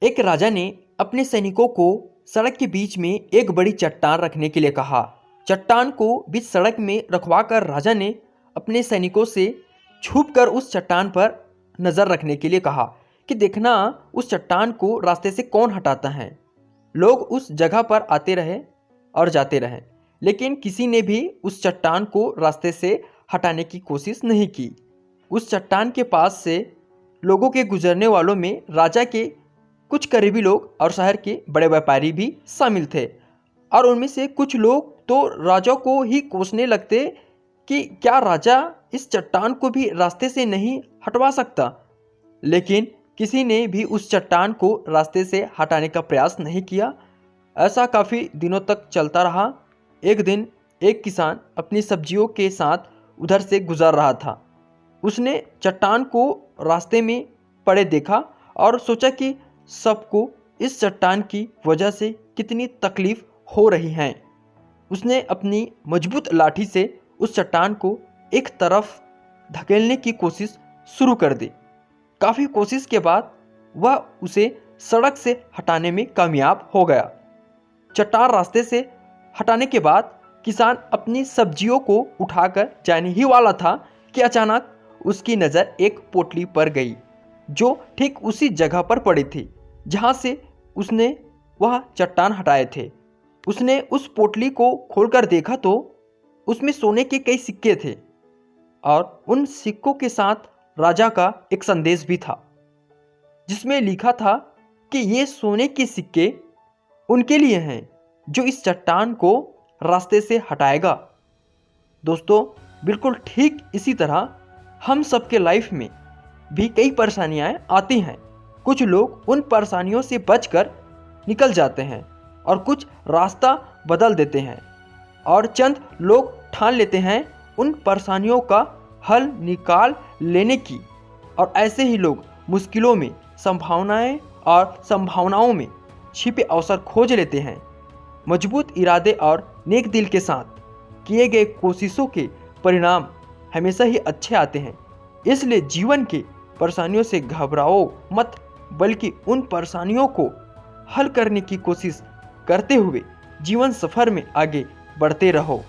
एक राजा ने अपने सैनिकों को सड़क के बीच में एक बड़ी चट्टान रखने के लिए कहा। चट्टान को बीच सड़क में रखवाकर राजा ने अपने सैनिकों से छुपकर उस चट्टान पर नज़र रखने के लिए कहा कि देखना उस चट्टान को रास्ते से कौन हटाता है। लोग उस जगह पर आते रहे और जाते रहे, लेकिन किसी ने भी उस चट्टान को रास्ते से हटाने की कोशिश नहीं की। उस चट्टान के पास से लोगों के गुजरने वालों में राजा के कुछ करीबी लोग और शहर के बड़े व्यापारी भी शामिल थे, और उनमें से कुछ लोग तो राजा को ही कोसने लगते कि क्या राजा इस चट्टान को भी रास्ते से नहीं हटवा सकता। लेकिन किसी ने भी उस चट्टान को रास्ते से हटाने का प्रयास नहीं किया। ऐसा काफ़ी दिनों तक चलता रहा। एक दिन एक किसान अपनी सब्जियों के साथ उधर से गुजर रहा था। उसने चट्टान को रास्ते में पड़े देखा और सोचा कि सबको इस चट्टान की वजह से कितनी तकलीफ हो रही है। उसने अपनी मजबूत लाठी से उस चट्टान को एक तरफ धकेलने की कोशिश शुरू कर दी। काफ़ी कोशिश के बाद वह उसे सड़क से हटाने में कामयाब हो गया। चट्टान रास्ते से हटाने के बाद किसान अपनी सब्जियों को उठाकर जाने ही वाला था कि अचानक उसकी नज़र एक पोटली पर गई, जो ठीक उसी जगह पर पड़ी थी जहाँ से उसने वह चट्टान हटाए थे। उसने उस पोटली को खोलकर देखा तो उसमें सोने के कई सिक्के थे, और उन सिक्कों के साथ राजा का एक संदेश भी था, जिसमें लिखा था कि ये सोने के सिक्के उनके लिए हैं जो इस चट्टान को रास्ते से हटाएगा। दोस्तों, बिल्कुल ठीक इसी तरह हम सबके लाइफ में भी कई परेशानियां आती हैं। कुछ लोग उन परेशानियों से बचकर निकल जाते हैं और कुछ रास्ता बदल देते हैं, और चंद लोग ठान लेते हैं उन परेशानियों का हल निकाल लेने की, और ऐसे ही लोग मुश्किलों में संभावनाओं में छिपे अवसर खोज लेते हैं। मजबूत इरादे और नेक दिल के साथ किए गए कोशिशों के परिणाम हमेशा ही अच्छे आते हैं। इसलिए जीवन के परेशानियों से घबराओ मत, बल्कि उन परेशानियों को हल करने की कोशिश करते हुए जीवन सफर में आगे बढ़ते रहो।